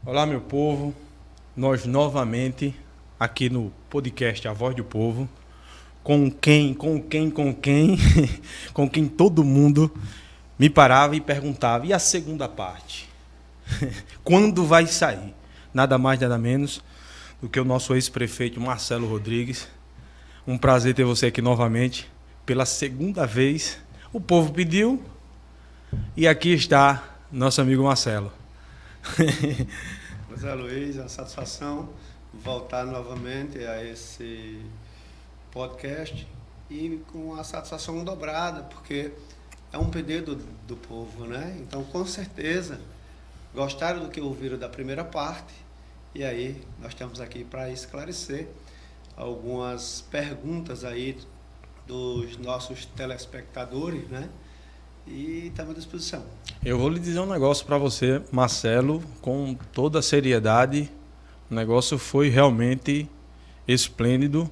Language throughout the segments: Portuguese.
Olá, meu povo. Nós novamente aqui no podcast A Voz do Povo, com quem todo mundo me parava e perguntava: e a segunda parte? Quando vai sair? Nada mais, nada menos do que o nosso ex-prefeito Marcelo Rodrigues. Um prazer ter você aqui novamente, pela segunda vez. O povo pediu e aqui está nosso amigo Marcelo. José Luiz, é uma satisfação voltar novamente a esse podcast e com a satisfação dobrada, porque é um pedido do povo, né? Então, com certeza, gostaram do que ouviram da primeira parte e aí nós estamos aqui para esclarecer algumas perguntas aí dos nossos telespectadores, né? E estamos à disposição. Eu vou lhe dizer um negócio para você, Marcelo, com toda a seriedade. O negócio foi realmente esplêndido,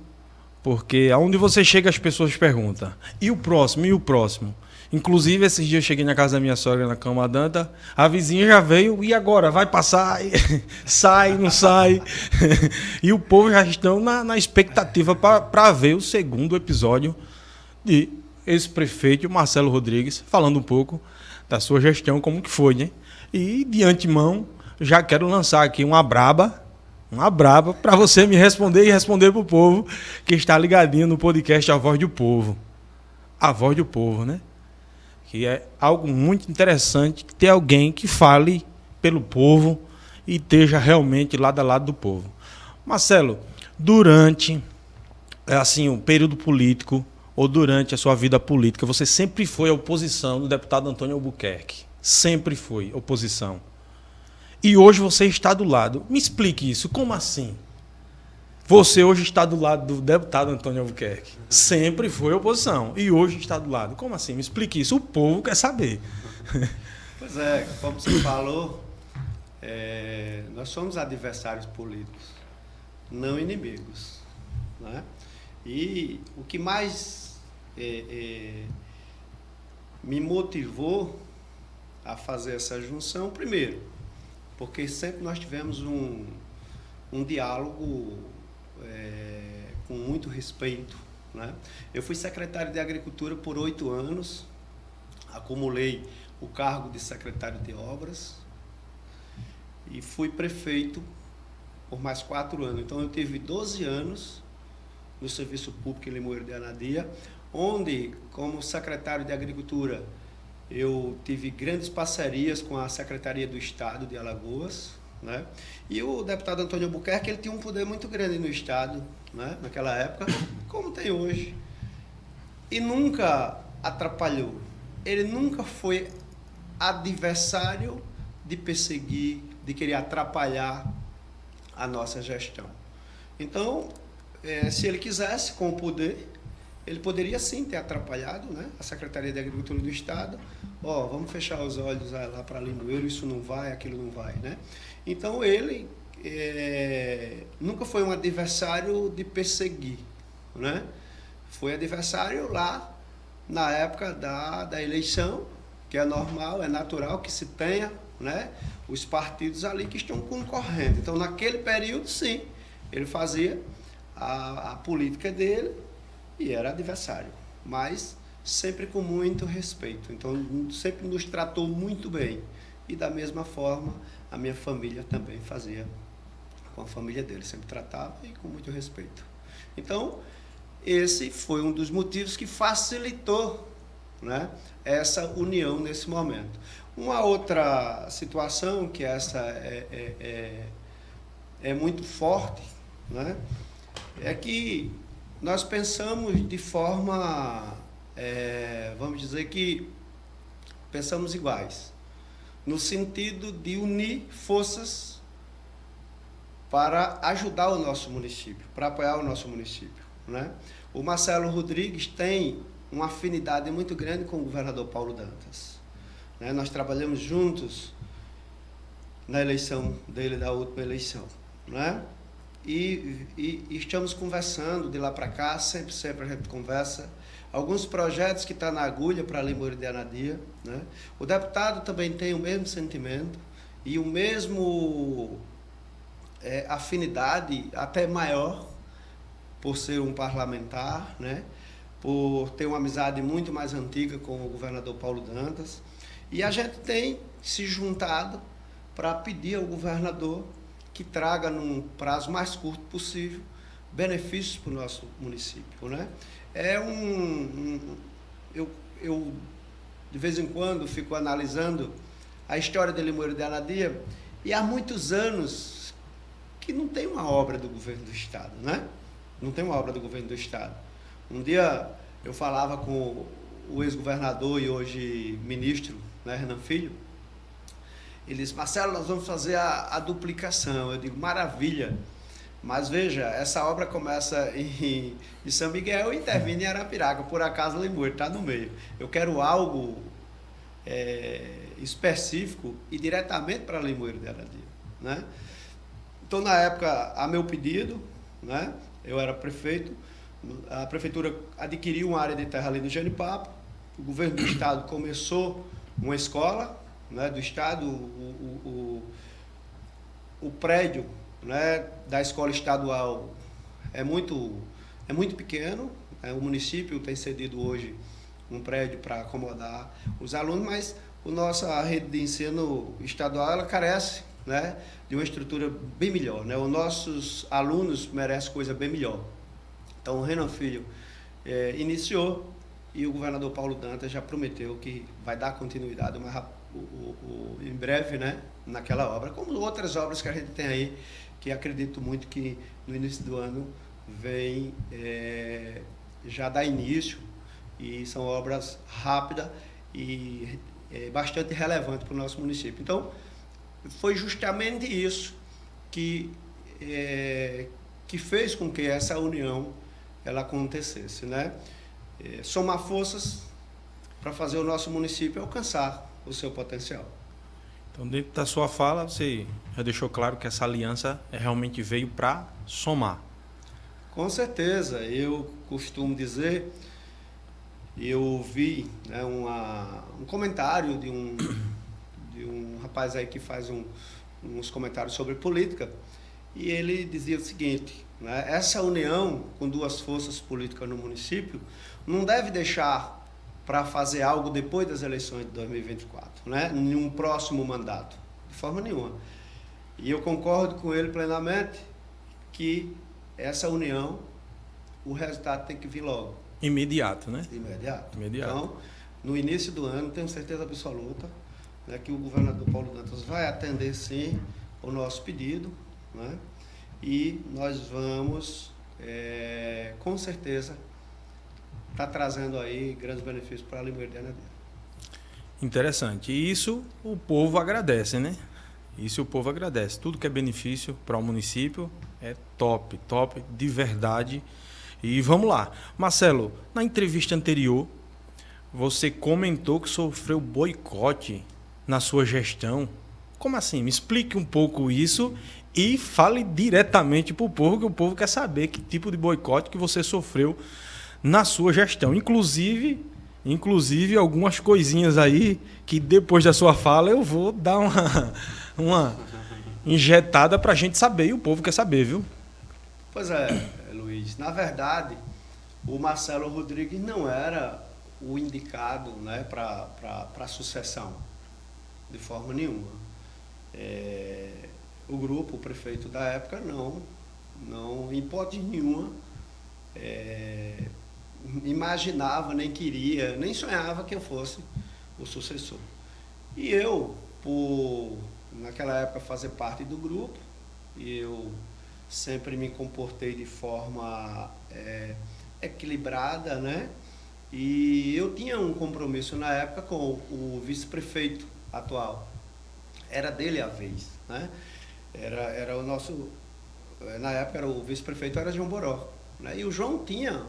porque aonde você chega as pessoas perguntam: e o próximo? E o próximo? Inclusive, esses dias eu cheguei na casa da minha sogra, na Cama Danta, a vizinha já veio, e agora? Vai passar? Sai, não sai? E o povo já estão na expectativa para ver o segundo episódio de ex-prefeito Marcelo Rodrigues, falando um pouco da sua gestão, como que foi, né? E, de antemão, já quero lançar aqui uma braba para você me responder e responder para o povo que está ligadinho no podcast A Voz do Povo. A Voz do Povo, né? Que é algo muito interessante, ter alguém que fale pelo povo e esteja realmente lado a lado do povo. Marcelo, durante assim, o período político ou durante a sua vida política, você sempre foi a oposição do deputado Antônio Albuquerque. Sempre foi oposição. E hoje você está do lado. Me explique isso, como assim? Você hoje está do lado do deputado Antônio Albuquerque. Sempre foi oposição. E hoje está do lado. Como assim? Me explique isso. O povo quer saber. Pois é, como você falou, nós somos adversários políticos, não inimigos, né? E o que mais me motivou a fazer essa junção, primeiro, porque sempre nós tivemos um diálogo com muito respeito, né? Eu fui secretário de Agricultura por 8 anos, acumulei o cargo de secretário de Obras e fui prefeito por mais 4 anos. Então eu tive 12 anos no Serviço Público em Limoeiro de Anadia, onde, como secretário de Agricultura, eu tive grandes parcerias com a Secretaria do Estado de Alagoas, né? E o deputado Antônio Albuquerque, ele tinha um poder muito grande no Estado, né? Naquela época, como tem hoje. E nunca atrapalhou. Ele nunca foi adversário de perseguir, de querer atrapalhar a nossa gestão. Então, se ele quisesse, com o poder, ele poderia sim ter atrapalhado, né, a Secretaria de Agricultura do Estado. Vamos fechar os olhos lá para Limoeiro, isso não vai, aquilo não vai, né? Então ele nunca foi um adversário de perseguir, né? Foi adversário lá na época da eleição, que é normal, é natural que se tenha, né, os partidos ali que estão concorrendo. Então naquele período sim, ele fazia a política dele e era adversário, mas sempre com muito respeito. Então sempre nos tratou muito bem. E da mesma forma a minha família também fazia com a família dele, sempre tratava e com muito respeito. Então esse foi um dos motivos que facilitou, né, essa união nesse momento. Uma outra situação que essa é muito forte, né, é que nós pensamos de forma, vamos dizer que pensamos iguais, no sentido de unir forças para ajudar o nosso município, para apoiar o nosso município, né? O Marcelo Rodrigues tem uma afinidade muito grande com o governador Paulo Dantas, né? Nós trabalhamos juntos na eleição dele, da última eleição, né? E estamos conversando de lá para cá, sempre a gente conversa. Alguns projetos que estão na agulha para Limoeiro de Anadia, né? O deputado também tem o mesmo sentimento e o mesmo afinidade, até maior, por ser um parlamentar, né? Por ter uma amizade muito mais antiga com o governador Paulo Dantas. E a gente tem se juntado para pedir ao governador que traga, num prazo mais curto possível, benefícios para o nosso município, né? Eu, de vez em quando, fico analisando a história de Limoeiro de Anadia, e há muitos anos que não tem uma obra do governo do Estado, né? Não tem uma obra do governo do Estado. Um dia eu falava com o ex-governador e hoje ministro, né, Renan Filho. Ele disse: Marcelo, nós vamos fazer a duplicação. Eu digo: maravilha. Mas veja, essa obra começa em São Miguel e termina em Arapiraca. Por acaso Limoeiro está no meio. Eu quero algo específico e diretamente para Limoeiro de Anadia, né? Então, na época, a meu pedido, né, eu era prefeito, a prefeitura adquiriu uma área de terra ali no Genipapo, o governo do estado começou uma escola, né, do estado, o prédio, né, da escola estadual é muito pequeno, né, o município tem cedido hoje um prédio para acomodar os alunos, mas a nossa rede de ensino estadual ela carece, né, de uma estrutura bem melhor, né? Os nossos alunos merecem coisa bem melhor. Então, o Renan Filho iniciou e o governador Paulo Dantas já prometeu que vai dar continuidade em breve, né, naquela obra, como outras obras que a gente tem aí, que acredito muito que no início do ano vem já dar início, e são obras rápidas e bastante relevantes para o nosso município. Então, foi justamente isso que fez com que essa união ela acontecesse, né? Somar forças para fazer o nosso município alcançar o seu potencial. Então, dentro da sua fala, você já deixou claro que essa aliança realmente veio para somar. Com certeza. Eu costumo dizer, eu vi, né, um comentário de um rapaz aí que faz uns comentários sobre política, e ele dizia o seguinte, né, essa união com duas forças políticas no município não deve deixar para fazer algo depois das eleições de 2024, né, em um próximo mandato, de forma nenhuma. E eu concordo com ele plenamente que essa união, o resultado tem que vir logo. Imediato, né? Imediato. Imediato. Então, no início do ano, tenho certeza absoluta, né, que o governador Paulo Dantas vai atender, sim, o nosso pedido, né, e nós vamos, com certeza, estar trazendo aí grandes benefícios para a Limoeiro de Anadia. Interessante. E isso o povo agradece, né? Isso o povo agradece. Tudo que é benefício para o município é top, top de verdade. E vamos lá. Marcelo, na entrevista anterior, você comentou que sofreu boicote na sua gestão. Como assim? Me explique um pouco isso e fale diretamente para o povo, que o povo quer saber que tipo de boicote que você sofreu na sua gestão. Inclusive algumas coisinhas aí que depois da sua fala eu vou dar uma injetada para a gente saber, e o povo quer saber, viu? Pois é, Luiz. Na verdade, o Marcelo Rodrigues não era o indicado, né, para a sucessão, de forma nenhuma. O grupo, o prefeito da época, não em hipótese nenhuma, imaginava, nem queria, nem sonhava que eu fosse o sucessor. E eu, por naquela época fazer parte do grupo, eu sempre me comportei de forma equilibrada, né? E eu tinha um compromisso na época com o vice-prefeito atual. Era dele a vez, né? Era o nosso, na época era o vice-prefeito, era João Boró, né? E o João tinha,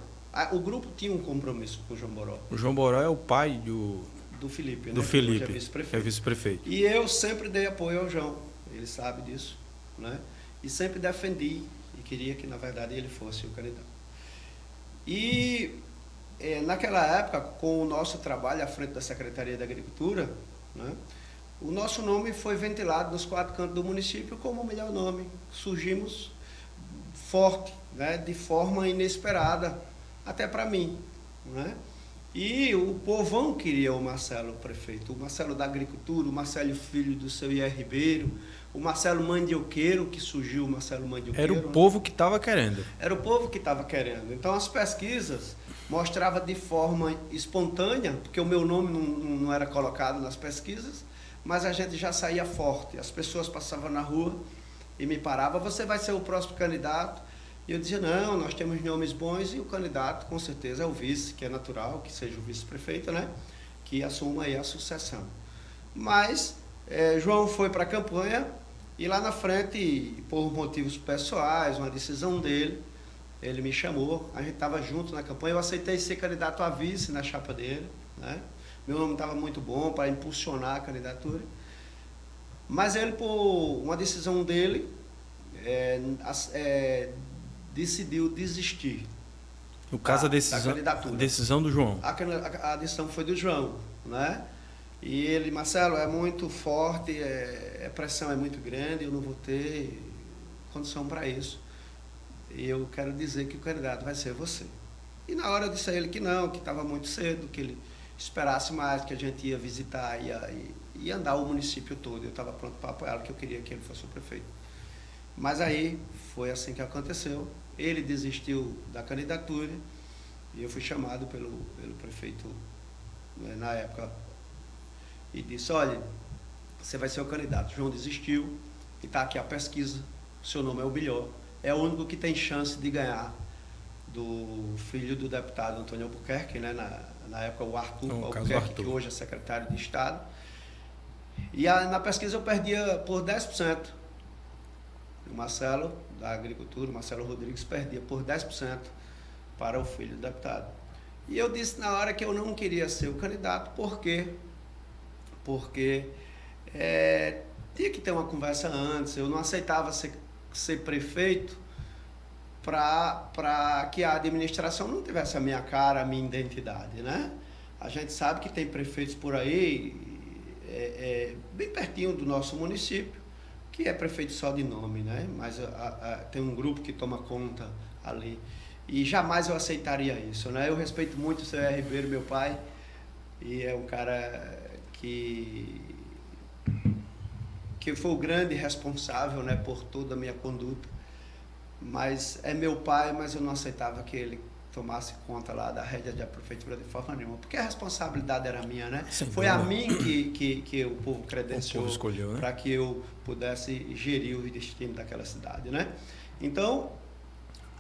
o grupo tinha um compromisso com o João Boró. O João Boró é o pai do Felipe, né? Do Felipe, que é vice-prefeito. vice-prefeito. E eu sempre dei apoio ao João, ele sabe disso, né? E sempre defendi e queria que, na verdade, ele fosse o candidato. E naquela época, com o nosso trabalho à frente da Secretaria da Agricultura, né, o nosso nome foi ventilado nos 4 cantos do município como o melhor nome. Surgimos forte, né, de forma inesperada, até para mim, né? E o povão queria o Marcelo prefeito, o Marcelo da Agricultura, o Marcelo filho do seu Ier Ribeiro, o Marcelo Mandioqueiro, que surgiu o Marcelo Mandioqueiro. Era o povo que estava querendo. Era o povo que estava querendo. Então as pesquisas mostravam de forma espontânea, porque o meu nome não era colocado nas pesquisas, mas a gente já saía forte. As pessoas passavam na rua e me paravam: você vai ser o próximo candidato? E eu dizia: não, nós temos nomes bons, e o candidato com certeza é o vice, que é natural que seja o vice-prefeito, né? Que assuma aí a sucessão. Mas João foi para a campanha e lá na frente, por motivos pessoais, uma decisão dele, ele me chamou, a gente estava junto na campanha, eu aceitei ser candidato a vice na chapa dele, né? Meu nome estava muito bom para impulsionar a candidatura, mas ele, por uma decisão dele, decidiu desistir. No caso, da candidatura. A decisão do João. A decisão foi do João, né? E ele: Marcelo, é muito forte, a pressão é muito grande, eu não vou ter condição para isso. E eu quero dizer que o candidato vai ser você. E na hora eu disse a ele que não, que estava muito cedo, que ele esperasse mais, que a gente ia visitar e andar o município todo. Eu estava pronto para apoiá-lo, que eu queria que ele fosse o prefeito. Mas aí foi assim que aconteceu. Ele desistiu da candidatura e eu fui chamado pelo prefeito, né, na época, e disse: olha, você vai ser o candidato. João desistiu e está aqui a pesquisa, o seu nome é o melhor, é o único que tem chance de ganhar do filho do deputado Antônio Albuquerque, né, na época o Arthur Albuquerque, que hoje é secretário de Estado. E na pesquisa eu perdia por 10%. O Marcelo da Agricultura, o Marcelo Rodrigues, perdia por 10% para o filho do deputado. E eu disse na hora que eu não queria ser o candidato, porque tinha que ter uma conversa antes. Eu não aceitava ser prefeito para que a administração não tivesse a minha cara, a minha identidade, né? A gente sabe que tem prefeitos por aí, bem pertinho do nosso município, que é prefeito só de nome, né? Mas tem um grupo que toma conta ali. E jamais eu aceitaria isso, né? Eu respeito muito o seu Ier Ribeiro, meu pai, e é um cara que foi o grande responsável, né, por toda a minha conduta. Mas é meu pai, mas eu não aceitava que ele tomasse conta lá da rédea da prefeitura de forma nenhuma, porque a responsabilidade era minha, né? Foi a mim que o povo credenciou, né, para que eu pudesse gerir os destinos daquela cidade, né? Então,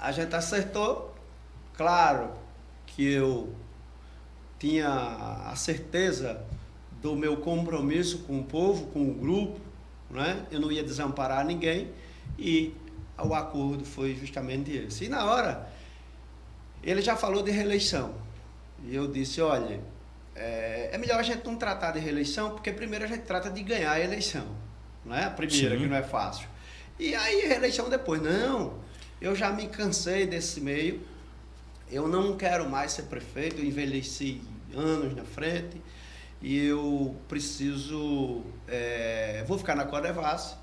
a gente acertou. Claro que eu tinha a certeza do meu compromisso com o povo, com o grupo, né? Eu não ia desamparar ninguém, e o acordo foi justamente esse. E na hora, ele já falou de reeleição. E eu disse: olha, é melhor a gente não tratar de reeleição, porque primeiro a gente trata de ganhar a eleição, não é? A primeira, sim, que não é fácil. E aí reeleição depois. Não, eu já me cansei desse meio, eu não quero mais ser prefeito, eu envelheci anos na frente, e eu preciso, vou ficar na Codevasf.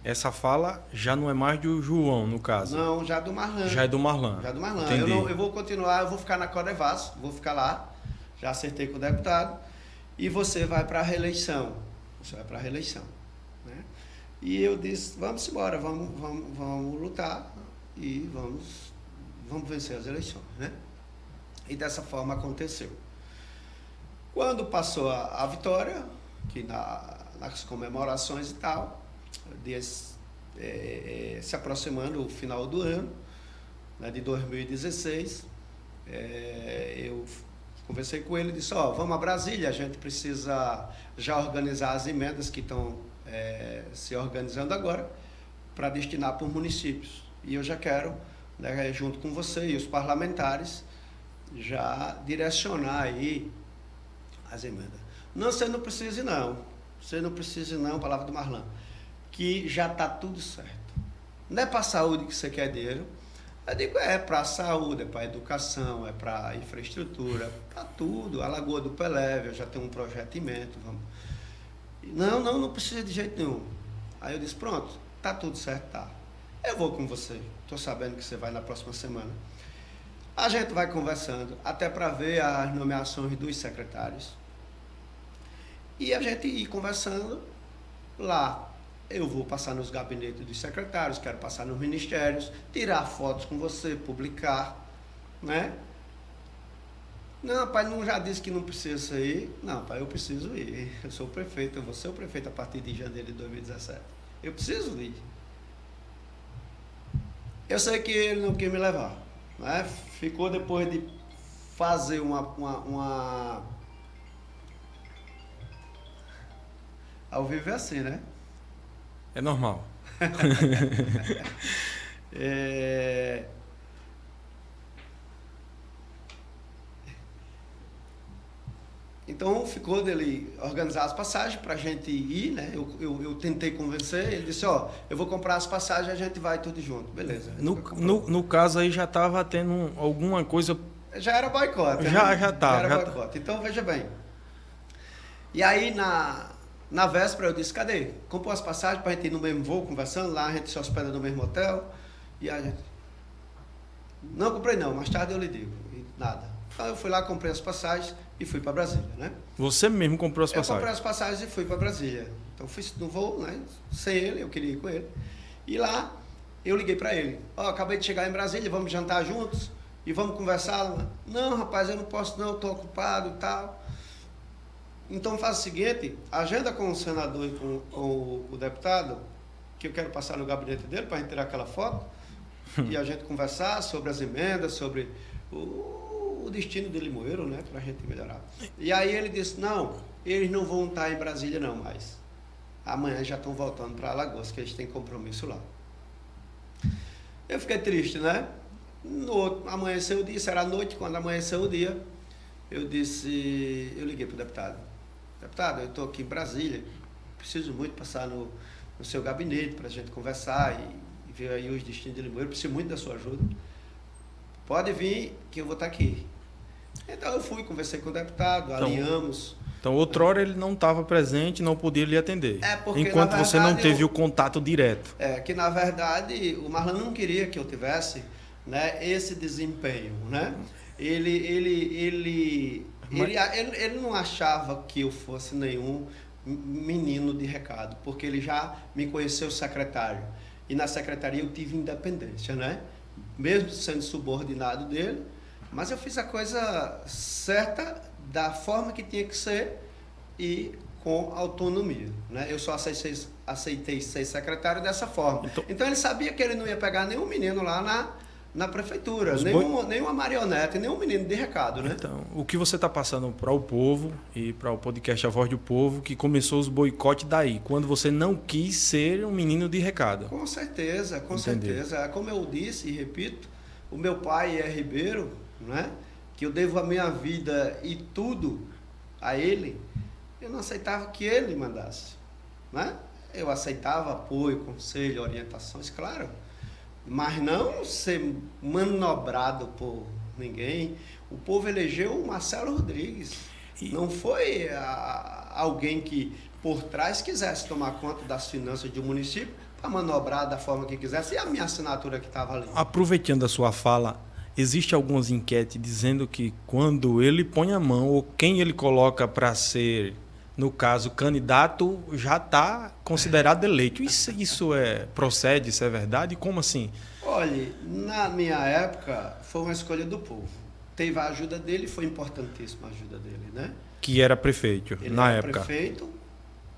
Essa fala já não é mais do João, no caso? Não, já do Marlan. Já é do Marlan. Já do Marlan. Eu vou continuar, eu vou ficar na Codevasf, vou ficar lá, já acertei com o deputado, e você vai para a reeleição. Você vai para a reeleição, né? E eu disse: vamos embora, vamos lutar e vamos vencer as eleições, né? E dessa forma aconteceu. Quando passou a vitória, que nas comemorações e tal, se aproximando o final do ano, né, de 2016, eu conversei com ele e disse: vamos a Brasília, a gente precisa já organizar as emendas que estão se organizando agora para destinar para os municípios. E eu já quero, né, junto com você e os parlamentares, já direcionar aí as emendas. Não, você não precisa não. Você não precisa não, palavra do Marlan, que já está tudo certo. Não é para a saúde que você quer dinheiro. Eu digo: é para a saúde, é para a educação, é para a infraestrutura, para tudo. A Lagoa do Pelé, eu já tenho um projeto em mente, vamos. Não precisa de jeito nenhum. Aí eu disse, pronto, tá tudo certo, tá. Eu vou com você. Tô sabendo que você vai na próxima semana. A gente vai conversando, até para ver as nomeações dos secretários. E a gente ir conversando lá. Eu vou passar nos gabinetes dos secretários, quero passar nos ministérios, tirar fotos com você, publicar, né? Não, pai, não já disse que não precisa ir. Não, pai, eu preciso ir. Eu sou o prefeito, eu vou ser o prefeito a partir de janeiro de 2017. Eu preciso ir. Eu sei que ele não quis me levar, né? Ficou depois de fazer Ao vivo é assim, né? É normal. Então ficou dele organizar as passagens para a gente ir, né? Eu tentei convencer, ele disse, eu vou comprar as passagens e a gente vai tudo junto. Beleza. No caso aí já estava tendo alguma coisa... Já era boicote. Já estava. Já era boicote. Então veja bem. E aí na véspera eu disse, cadê? Comprou as passagens para a gente ir no mesmo voo, conversando, lá a gente se hospeda no mesmo hotel. E a gente... Não comprei não, mais tarde eu lhe digo. E nada. Então eu fui lá, comprei as passagens e fui para Brasília, né? Você mesmo comprou as passagens? Eu comprei as passagens e fui para Brasília. Então fui no voo, né? Sem ele, eu queria ir com ele. E lá eu liguei para ele. Acabei de chegar em Brasília, vamos jantar juntos e vamos conversar. Não, rapaz, eu não posso não, estou ocupado e tal. Então faz o seguinte, agenda com o senador e com o deputado, que eu quero passar no gabinete dele para a gente tirar aquela foto e a gente conversar sobre as emendas, sobre o destino do Limoeiro, né, para a gente melhorar. E aí ele disse, não, eles não vão estar em Brasília não mais. Amanhã já estão voltando para Alagoas, que eles têm compromisso lá. Eu fiquei triste, né? Amanheceu o dia, isso era à noite, quando amanheceu o dia, eu liguei para o deputado. Deputado, eu estou aqui em Brasília, preciso muito passar no seu gabinete para a gente conversar e ver aí os destinos de Limoeiro, preciso muito da sua ajuda. Pode vir que eu vou estar aqui. Então eu fui, conversei com o deputado, alinhamos. Então outrora ele não estava presente, não podia lhe atender. Porque, enquanto verdade, você não teve o contato direto. Que na verdade o Marlon não queria que eu tivesse, né, esse desempenho, né? Ele não achava que eu fosse nenhum menino de recado, porque ele já me conheceu secretário. E na secretaria eu tive independência, né? Mesmo sendo subordinado dele, mas eu fiz a coisa certa da forma que tinha que ser e com autonomia, né? Eu só aceitei ser secretário dessa forma. Então ele sabia que ele não ia pegar nenhum menino lá na prefeitura, nenhuma marionete, nenhum menino de recado, né? Então, o que você está passando para o povo e para o podcast A Voz do Povo, que começou os boicotes daí, quando você não quis ser um menino de recado. Com certeza, com certeza. Como eu disse e repito, o meu pai é ribeiro, né? Que eu devo a minha vida e tudo a ele, eu não aceitava que ele mandasse, né? Eu aceitava apoio, conselho, orientações, claro, mas não ser manobrado por ninguém. O povo elegeu o Marcelo Rodrigues. Não foi alguém que por trás quisesse tomar conta das finanças de um município para manobrar da forma que quisesse. E a minha assinatura que estava ali. Aproveitando a sua fala, existe algumas enquetes dizendo que quando ele põe a mão ou quem ele coloca para ser, no caso, candidato, já está considerado eleito. Isso procede, isso é verdade? Como assim? Olha, na minha época, foi uma escolha do povo. Teve a ajuda dele, foi importantíssima a ajuda dele, né? Que era prefeito, na época. Ele era prefeito,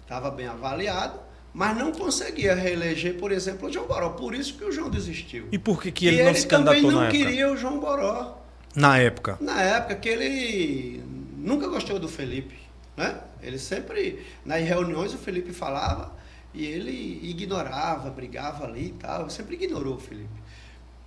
estava bem avaliado, mas não conseguia reeleger, por exemplo, o João Boró. Por isso que o João desistiu. E por que ele não se candidatou na época? Ele também não queria o João Boró. Na época? Na época, que ele nunca gostou do Felipe, né? Ele sempre, nas reuniões, o Felipe falava e ele ignorava, brigava ali e tal. Sempre ignorou o Felipe.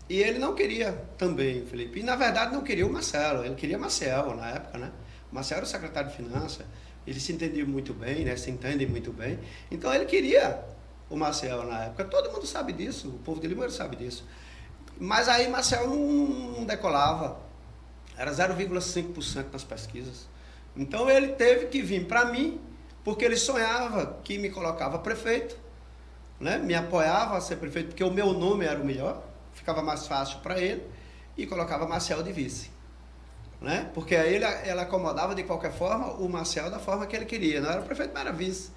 E ele não queria também o Felipe. E, na verdade, não queria o Marcelo. Ele queria Marcelo na época, né? O Marcelo era o secretário de Finanças. Eles se entendiam muito bem, né? Se entendem muito bem. Então, ele queria o Marcelo na época. Todo mundo sabe disso. O povo de Limoeiro sabe disso. Mas aí, Marcelo não decolava. Era 0,5% nas pesquisas. Então, ele teve que vir para mim porque ele sonhava que me colocava prefeito, né? Me apoiava a ser prefeito, porque o meu nome era o melhor, ficava mais fácil para ele, e colocava Marcel de vice. Né? Porque aí ela acomodava de qualquer forma o Marcel da forma que ele queria. Não era o prefeito, mas era vice.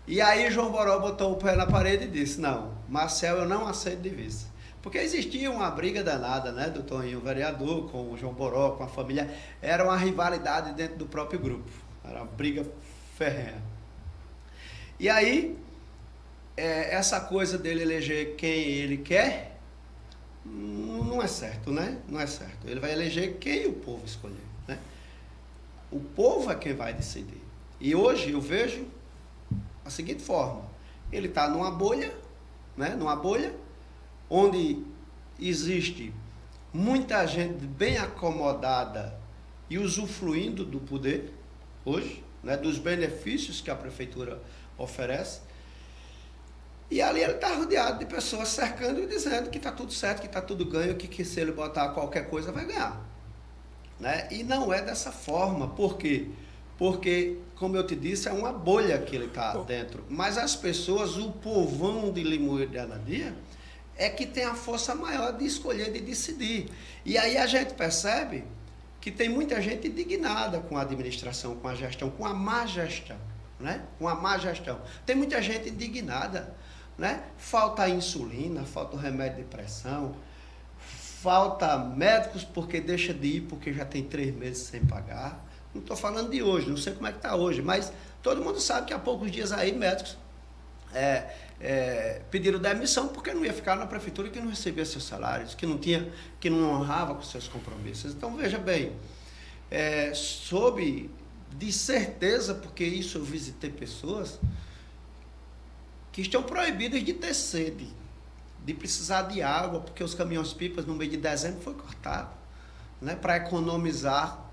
E aí João Boró botou o pé na parede e disse, não, Marcel eu não aceito de vice. Porque existia uma briga danada, né, do Toninho, o vereador, com o João Boró, com a família. Era uma rivalidade dentro do próprio grupo. Era uma briga ferrenha. E aí, essa coisa dele eleger quem ele quer, não é certo, né? Não é certo. Ele vai eleger quem o povo escolher, né? O povo é quem vai decidir. E hoje eu vejo a seguinte forma. Ele está numa bolha, né? Numa bolha onde existe muita gente bem acomodada e usufruindo do poder hoje, né? Dos benefícios que a prefeitura oferece. E ali ele está rodeado de pessoas cercando e dizendo que está tudo certo, que está tudo ganho, que se ele botar qualquer coisa vai ganhar. Né? E não é dessa forma. Por quê? Porque, como eu te disse, é uma bolha que ele está dentro. Mas as pessoas, o povão de Limoeiro de Anadia, é que tem a força maior de escolher, de decidir. E aí a gente percebe que tem muita gente indignada com a administração, com a gestão, com a má gestão. Né? Com a má gestão. Tem muita gente indignada. Né? Falta insulina, falta remédio de pressão, falta médicos porque deixa de ir porque já tem 3 meses sem pagar. Não estou falando de hoje, não sei como é que está hoje, mas todo mundo sabe que há poucos dias aí médicos pediram demissão porque não ia ficar na prefeitura e que não recebia seus salários, que não honrava com seus compromissos. Então veja bem, soube de certeza, porque isso eu visitei pessoas que estão proibidas de ter sede, de precisar de água, porque os caminhões-pipas no mês de dezembro foi cortado, né, para economizar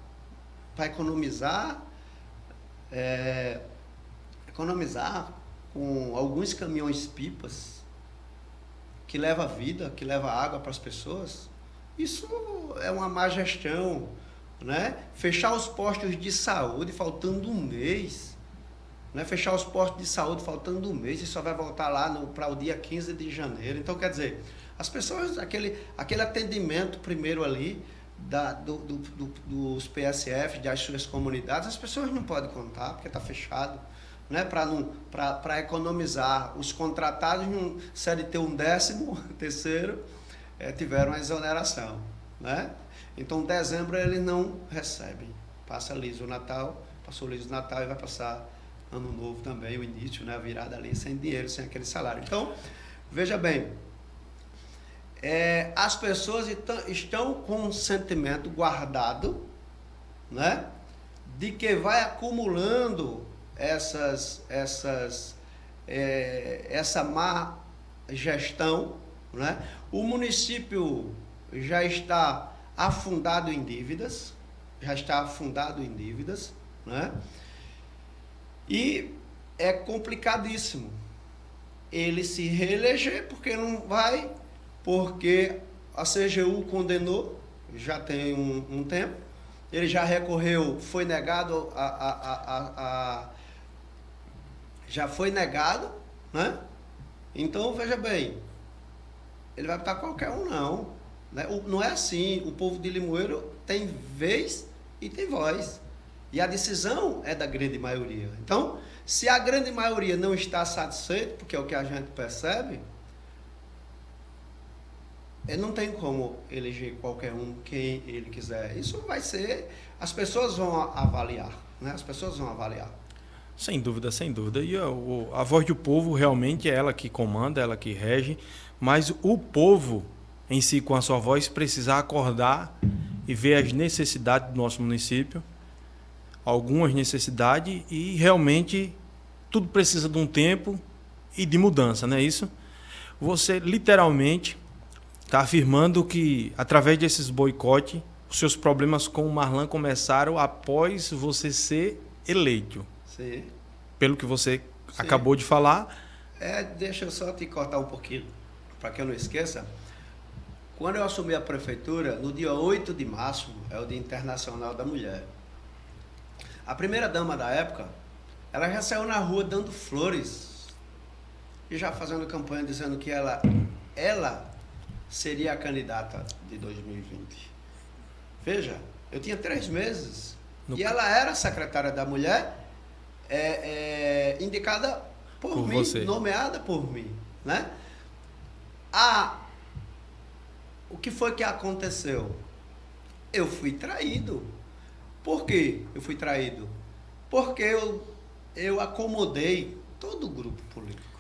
com alguns caminhões-pipas que leva vida, que leva água para as pessoas. Isso é uma má gestão, né? Fechar os postos de saúde faltando um mês. Né? Fechar os postos de saúde faltando um mês e só vai voltar lá para o dia 15 de janeiro. Então, quer dizer, as pessoas, aquele atendimento primeiro ali dos PSF, das suas comunidades, as pessoas não podem contar porque está fechado. Né? Para economizar, os contratados, se ele ter um 13º, tiveram a exoneração. Né? Então, dezembro eles não recebem. Passa liso o Natal, passou liso o Natal e vai passar Ano Novo também, o início, né, a virada ali, sem dinheiro, sem aquele salário. Então, veja bem, as pessoas estão com um sentimento guardado, né, de que vai acumulando essa má gestão, né? O município já está afundado em dívidas, né? E é complicadíssimo ele se reeleger, porque não vai, porque a CGU condenou, já tem um tempo, ele já recorreu, foi negado, já foi negado, né? Então, veja bem, ele vai botar qualquer um não, né? Não é assim, o povo de Limoeiro tem vez e tem voz. E a decisão é da grande maioria. Então, se a grande maioria não está satisfeita, porque é o que a gente percebe, não tem como eleger qualquer um, quem ele quiser. Isso vai ser... As pessoas vão avaliar, né? As pessoas vão avaliar. Sem dúvida, sem dúvida. E a voz do povo realmente é ela que comanda, ela que rege, mas o povo em si, com a sua voz, precisa acordar e ver as necessidades do nosso município, algumas necessidades, e realmente tudo precisa de um tempo e de mudança, não é isso? Você literalmente está afirmando que, através desses boicotes, os seus problemas com o Marlan começaram após você ser eleito. Sim. Pelo que você acabou de falar. Deixa eu só te cortar um pouquinho, para que eu não esqueça. Quando eu assumi a prefeitura, no dia 8 de março, é o Dia Internacional da Mulher. A primeira dama da época, Ela já saiu na rua dando flores e já fazendo campanha dizendo que ela seria a candidata de 2020. Veja, eu tinha 3 meses e ela era a secretária da mulher indicada por mim, você. nomeada por mim, né? O que foi que aconteceu? Eu fui traído. Por que eu fui traído? Porque eu acomodei todo o grupo político,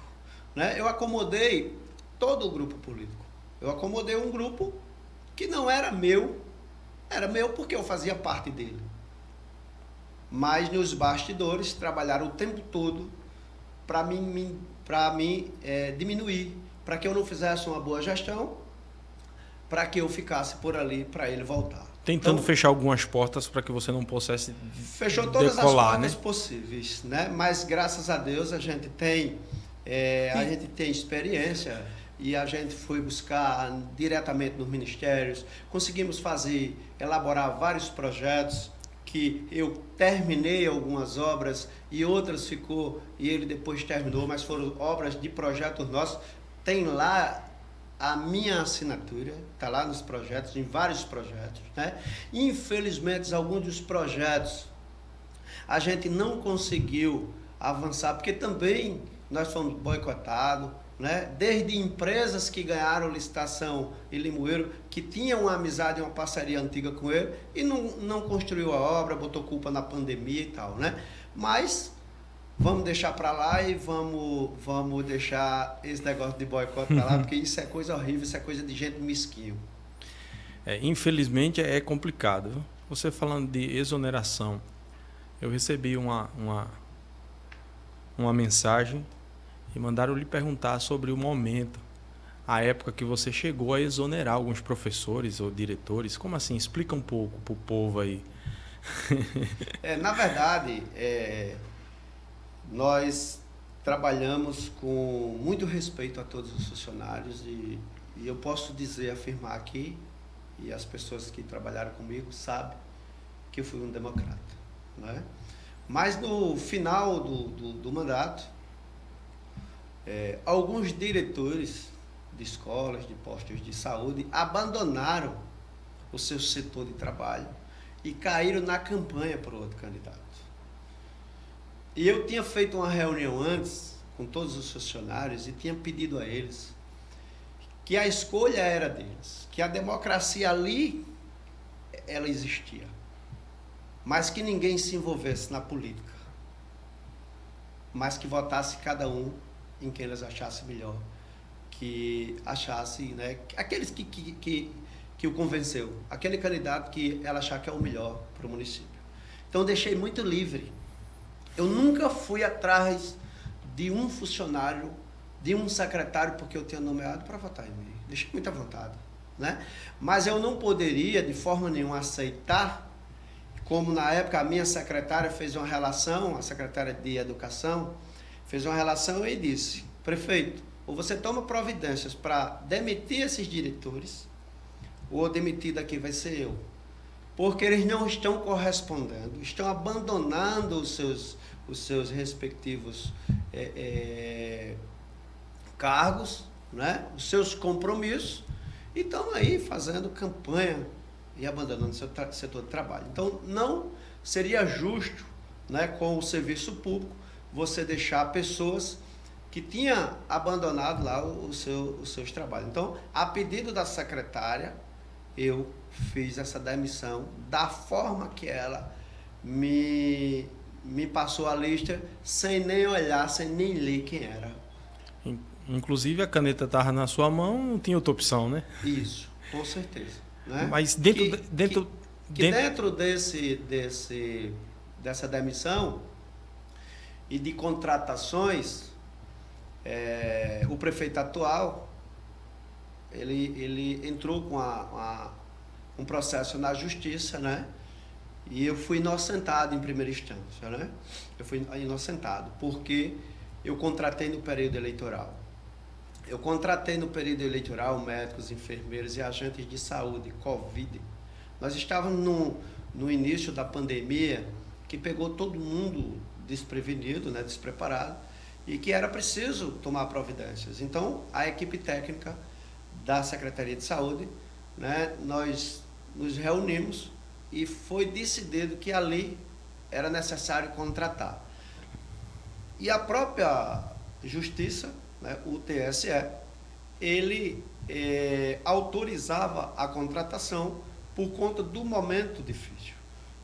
né? Eu acomodei todo o grupo político. Eu acomodei um grupo que não era meu porque eu fazia parte dele. Mas nos bastidores trabalharam o tempo todo para mim diminuir, para que eu não fizesse uma boa gestão, para que eu ficasse por ali, para ele voltar. Tentando então, fechar algumas portas para que você não pudesse fechou todas decolar, as portas, né? possíveis, né? Mas graças a Deus a gente tem experiência e a gente foi buscar diretamente nos ministérios, conseguimos elaborar vários projetos que eu terminei algumas obras e outras ficou e ele depois terminou, mas foram obras de projetos nossos. Tem lá a minha assinatura, está lá nos projetos, em vários projetos, né? Infelizmente, alguns dos projetos a gente não conseguiu avançar, porque também nós fomos boicotados, né? Desde empresas que ganharam licitação em Limoeiro, que tinham uma amizade, uma parceria antiga com ele, e não construiu a obra, botou culpa na pandemia e tal, né? Mas vamos deixar para lá e vamos deixar esse negócio de boicote para lá, porque isso é coisa horrível, isso é coisa de gente mesquinho. Infelizmente é complicado. Viu? Você falando de exoneração, eu recebi uma mensagem e mandaram lhe perguntar sobre o momento, a época que você chegou a exonerar alguns professores ou diretores. Como assim? Explica um pouco para o povo aí. Na verdade, nós trabalhamos com muito respeito a todos os funcionários e eu posso afirmar aqui, e as pessoas que trabalharam comigo sabem que eu fui um democrata, né? Mas no final do mandato, alguns diretores de escolas, de postos de saúde, abandonaram o seu setor de trabalho e caíram na campanha para o outro candidato. E eu tinha feito uma reunião antes com todos os funcionários e tinha pedido a eles que a escolha era deles, que a democracia ali, ela existia, mas que ninguém se envolvesse na política, mas que votasse cada um em quem eles achassem melhor, que achasse, né, aqueles que o convenceu, aquele candidato que ela achar que é o melhor para o município. Então deixei muito livre. Eu nunca fui atrás de um funcionário, de um secretário, porque eu tinha nomeado para votar em mim. Deixei muito à vontade, né? Mas eu não poderia, de forma nenhuma, aceitar, como na época a minha secretária fez uma relação, a secretária de Educação, fez uma relação e disse: prefeito, ou você toma providências para demitir esses diretores, ou o demitido aqui vai ser eu. Porque eles não estão correspondendo, estão abandonando os seus respectivos cargos, né? Os seus compromissos, e estão aí fazendo campanha e abandonando o seu setor de trabalho. Então, não seria justo, né, com o serviço público, você deixar pessoas que tinham abandonado lá os seus trabalhos. Então, a pedido da secretária, eu fiz essa demissão da forma que ela me passou a lista, sem nem olhar, sem nem ler quem era. Inclusive a caneta estava na sua mão, não tinha outra opção, né? Isso, com certeza. Né? Mas dentro dessa demissão e de contratações, o prefeito atual, ele entrou com um processo na justiça, né? E eu fui inocentado em primeira instância, né? Eu fui inocentado porque eu contratei no período eleitoral. Eu contratei no período eleitoral médicos, enfermeiros e agentes de saúde, Covid. Nós estávamos no início da pandemia, que pegou todo mundo desprevenido, né, despreparado, e que era preciso tomar providências. Então, a equipe técnica da Secretaria de Saúde, né, nós nos reunimos e foi decidido que ali era necessário contratar. E a própria Justiça, né, o TSE, ele autorizava a contratação por conta do momento difícil.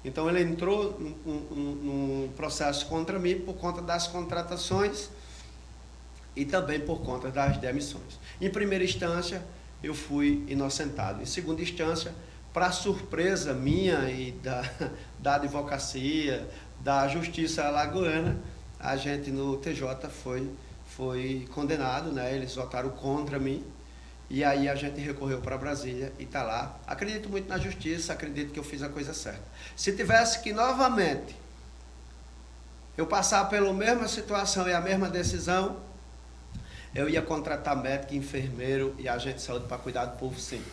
Então, ele entrou num processo contra mim por conta das contratações e também por conta das demissões. Em primeira instância, eu fui inocentado. Em segunda instância, para surpresa minha e da advocacia, da Justiça Alagoana, a gente no TJ foi condenado, né? Eles votaram contra mim. E aí a gente recorreu para Brasília e está lá. Acredito muito na justiça, acredito que eu fiz a coisa certa. Se tivesse que novamente eu passar pela mesma situação e a mesma decisão, eu ia contratar médico, enfermeiro e agente de saúde para cuidar do povo, sim.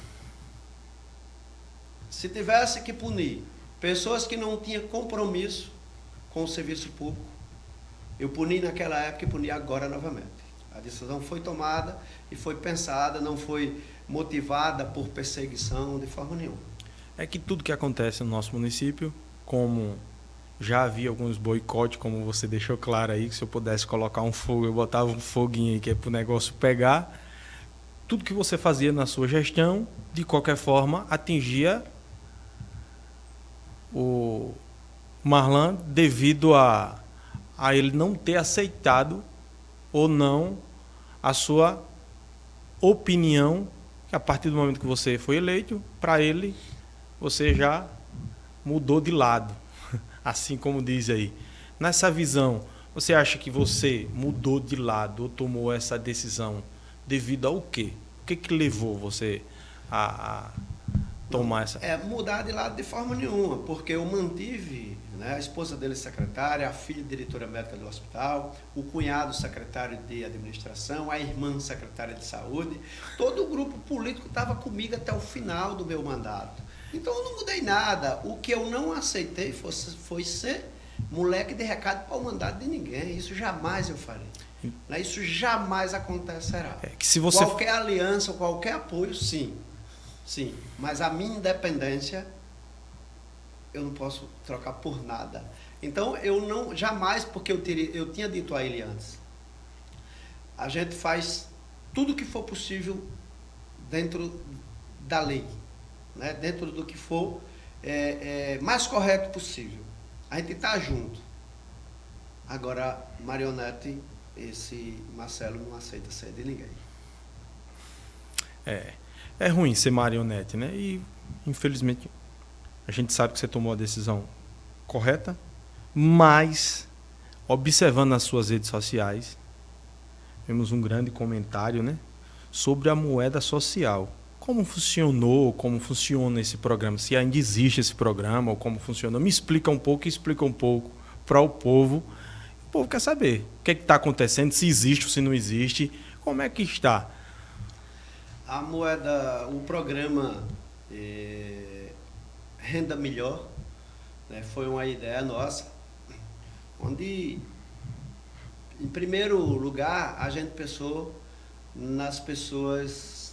Se tivesse que punir pessoas que não tinham compromisso com o serviço público, eu puni naquela época e puni agora novamente. A decisão foi tomada e foi pensada, não foi motivada por perseguição de forma nenhuma. É que tudo que acontece no nosso município, como já havia alguns boicotes, como você deixou claro aí, que se eu pudesse colocar um fogo, eu botava um foguinho aí que é para o negócio pegar. Tudo que você fazia na sua gestão, de qualquer forma, atingia o Marlan devido a ele não ter aceitado ou não a sua opinião, que a partir do momento que você foi eleito, para ele, você já mudou de lado, assim como diz aí. Nessa visão, você acha que você mudou de lado ou tomou essa decisão devido ao quê? O que levou você a tomar essa... Mudar de lado de forma nenhuma, porque eu mantive, né, a esposa dele secretária, a filha diretora médica do hospital, o cunhado secretário de administração, a irmã secretária de saúde, todo o grupo político estava comigo até o final do meu mandato. Então eu não mudei nada. O que eu não aceitei foi ser moleque de recado para o mandato de ninguém. Isso jamais eu farei. Isso jamais acontecerá. Que se você... Qualquer aliança, qualquer apoio, sim. Sim, mas a minha independência eu não posso trocar por nada. Então, eu não, jamais, porque eu tinha dito a ele antes, a gente faz tudo o que for possível dentro da lei, né? Dentro do que for mais correto possível. A gente está junto. Agora, marionete, esse Marcelo não aceita ser de ninguém. É ruim ser marionete, né? E, infelizmente, a gente sabe que você tomou a decisão correta, mas, observando nas suas redes sociais, vemos um grande comentário, né, sobre a moeda social. Como funcionou, como funciona esse programa? Se ainda existe esse programa, ou como funciona? Me explica um pouco e explica um pouco para o povo. O povo quer saber o que está acontecendo, se existe ou se não existe, como é que está. A moeda, o programa Renda Melhor, né, foi uma ideia nossa, onde, em primeiro lugar, a gente pensou nas pessoas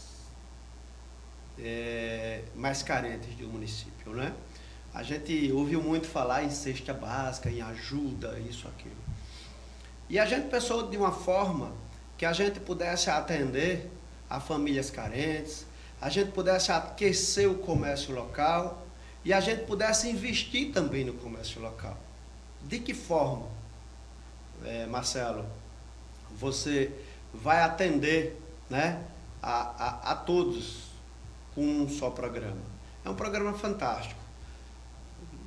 mais carentes do município, né? A gente ouviu muito falar em cesta básica, em ajuda, isso, aquilo. E a gente pensou de uma forma que a gente pudesse atender a famílias carentes, a gente pudesse aquecer o comércio local e a gente pudesse investir também no comércio local. De que forma, Marcelo, você vai atender, né, a todos com um só programa? É um programa fantástico.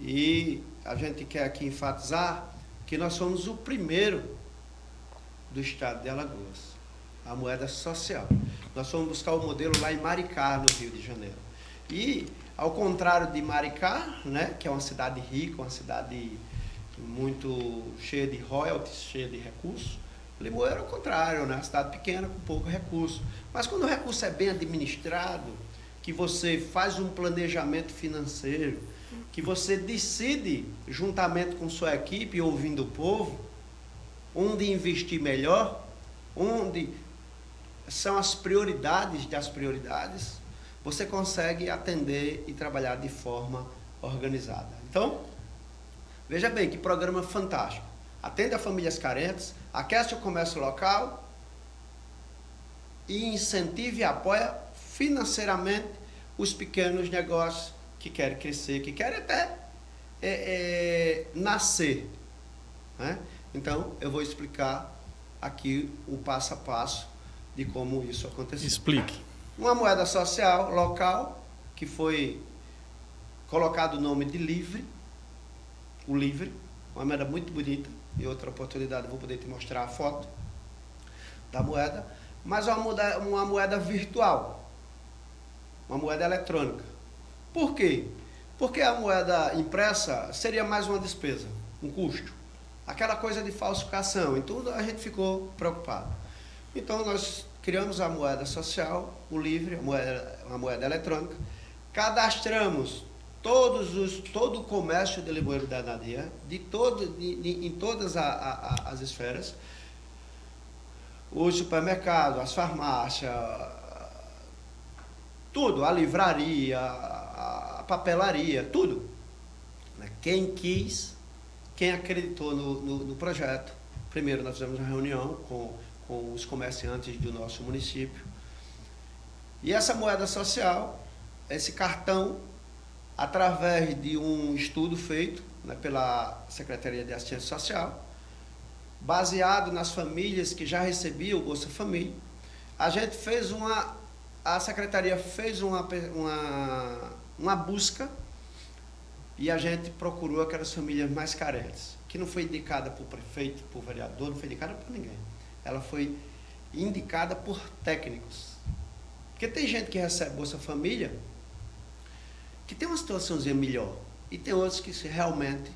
E a gente quer aqui enfatizar que nós somos o primeiro do estado de Alagoas, a moeda social. Nós fomos buscar o modelo lá em Maricá, no Rio de Janeiro. E, ao contrário de Maricá, né, que é uma cidade rica, uma cidade muito cheia de royalties, cheia de recursos, Limoeiro é o contrário, né, uma cidade pequena com pouco recurso. Mas quando o recurso é bem administrado que você faz um planejamento financeiro, que você decide, juntamente com sua equipe, ouvindo o povo, onde investir melhor, onde são as prioridades das prioridades, você consegue atender e trabalhar de forma organizada. Então, veja bem que programa fantástico. Atende a famílias carentes, aquece o comércio local e incentiva e apoia financeiramente os pequenos negócios que querem crescer, que querem até nascer, né? Então, eu vou explicar aqui o passo a passo de como isso aconteceu. Explique. Uma moeda social local, que foi colocado o nome de Livre, o Livre, uma moeda muito bonita, em outra oportunidade eu vou poder te mostrar a foto da moeda, mas uma moeda virtual, uma moeda eletrônica. Por quê? Porque a moeda impressa seria mais uma despesa, um custo. Aquela coisa de falsificação, em tudo a gente ficou preocupado. Então nós criamos a moeda social, o Livre, uma moeda eletrônica, cadastramos todo o comércio de Limoeiro da Anadia, em todas as esferas, o supermercado, as farmácias, tudo, a livraria, a papelaria, tudo. Quem quis, quem acreditou no projeto, primeiro nós fizemos uma reunião com os comerciantes do nosso município, e essa moeda social, esse cartão, através de um estudo feito, né, pela Secretaria de Assistência Social, baseado nas famílias que já recebiam o Bolsa Família, a Secretaria fez uma busca e a gente procurou aquelas famílias mais carentes, que não foi indicada por prefeito, por vereador, não foi indicada por ninguém. Ela foi indicada por técnicos. Porque tem gente que recebe Bolsa Família que tem uma situaçãozinha melhor, e tem outros que realmente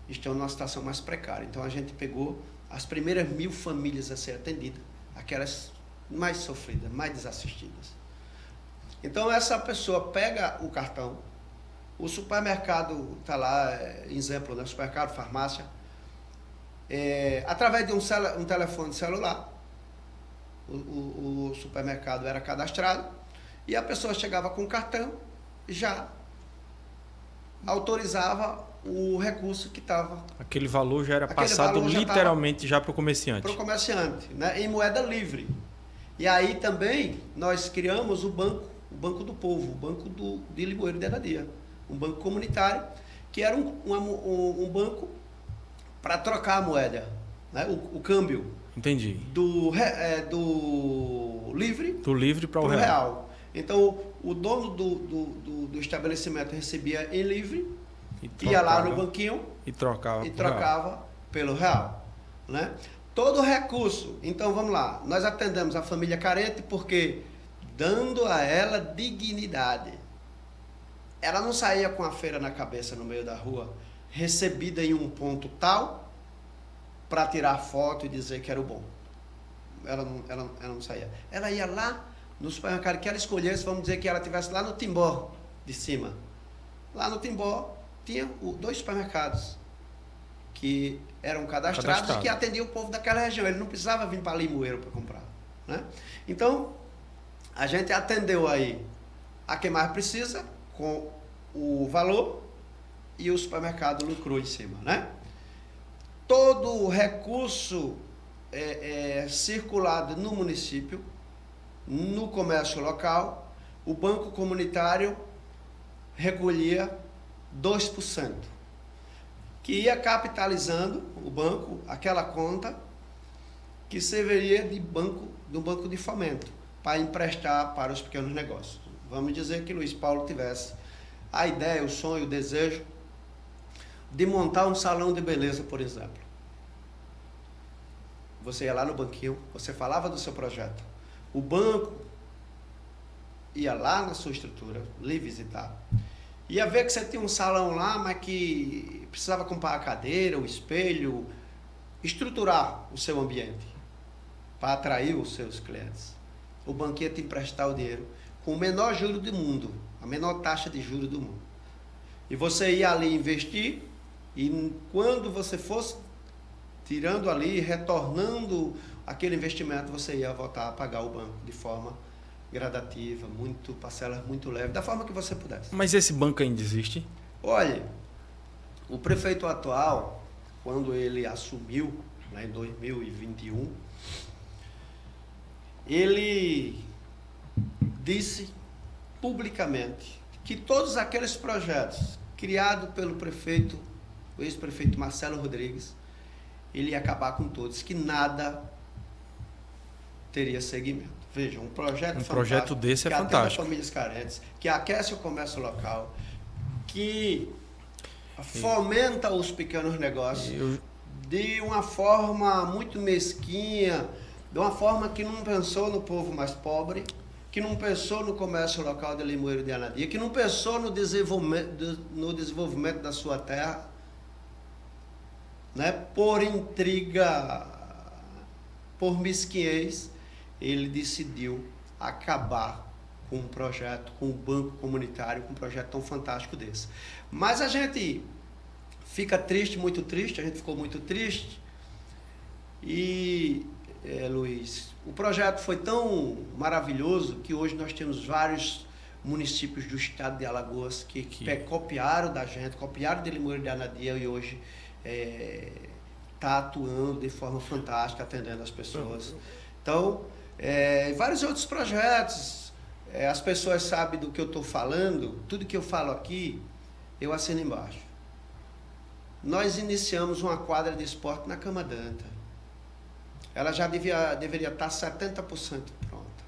estão numa situação mais precária. Então a gente pegou as primeiras 1000 famílias a ser atendidas, aquelas mais sofridas, mais desassistidas. Então essa pessoa pega o cartão, o supermercado está lá, exemplo, né? Supermercado, farmácia, através de um telefone celular, o supermercado era cadastrado, e a pessoa chegava com o cartão e já autorizava o recurso que estava. Aquele valor já era passado literalmente já para o comerciante. Para o comerciante, né? Em moeda livre. E aí também nós criamos o Banco do Povo, o Banco de Limoeiro de Anadia, um banco comunitário, que era um banco para trocar a moeda, né? O câmbio. Entendi. Do livre para o real. Então, o dono do estabelecimento recebia em livre, ia lá no banquinho e trocava pelo real, né? Todo recurso. Então, vamos lá. Nós atendemos a família carente porque dando a ela dignidade. Ela não saía com a feira na cabeça no meio da rua, recebida em um ponto tal, para tirar foto e dizer que era o bom. Ela não saía. Ela ia lá no supermercado que ela escolhesse, vamos dizer que ela estivesse lá no Timbó de cima. Lá no Timbó tinha 2 supermercados que eram cadastrados e que atendiam o povo daquela região. Ele não precisava vir para Limoeiro para comprar, né? Então, a gente atendeu aí a quem mais precisa com o valor e o supermercado lucrou em cima, né? Todo o recurso circulado no município, no comércio local, o banco comunitário recolhia 2%, que ia capitalizando o banco, aquela conta que serviria de banco de fomento, para emprestar para os pequenos negócios. Vamos dizer que Luiz Paulo tivesse a ideia, o sonho, o desejo de montar um salão de beleza, por exemplo. Você ia lá no banquinho, você falava do seu projeto. O banco ia lá na sua estrutura, lhe visitar. Ia ver que você tinha um salão lá, mas que precisava comprar a cadeira, o espelho, estruturar o seu ambiente para atrair os seus clientes. O banco ia te emprestar o dinheiro com o menor juro do mundo, a menor taxa de juros do mundo. E você ia ali investir, e quando você fosse tirando ali, retornando aquele investimento, você ia voltar a pagar o banco de forma gradativa, parcelas muito leves, da forma que você pudesse. Mas esse banco ainda existe? Olha, o prefeito atual, quando ele assumiu, lá em 2021, ele disse publicamente que todos aqueles projetos criados pelo prefeito, o ex-prefeito Marcelo Rodrigues, ele ia acabar com todos, que nada teria seguimento. Veja, um projeto desse é fantástico. Que atende famílias carentes, que aquece o comércio local, que fomenta os pequenos negócios de uma forma muito mesquinha, de uma forma que não pensou no povo mais pobre, que não pensou no comércio local de Limoeiro de Anadia, que não pensou no desenvolvimento da sua terra, né? Por intriga, por mesquinhez, ele decidiu acabar com um projeto, com um banco comunitário, com um projeto tão fantástico desse. Mas a gente fica triste, muito triste, a gente ficou muito triste. E, Luiz, o projeto foi tão maravilhoso que hoje nós temos vários municípios do estado de Alagoas que copiaram da gente, copiaram de Limoeiro de Anadia e hoje está atuando de forma fantástica, atendendo as pessoas. Então, vários outros projetos, as pessoas sabem do que eu estou falando, tudo que eu falo aqui, eu assino embaixo. Nós iniciamos uma quadra de esporte na Cama Danta. Ela já deveria estar 70% pronta.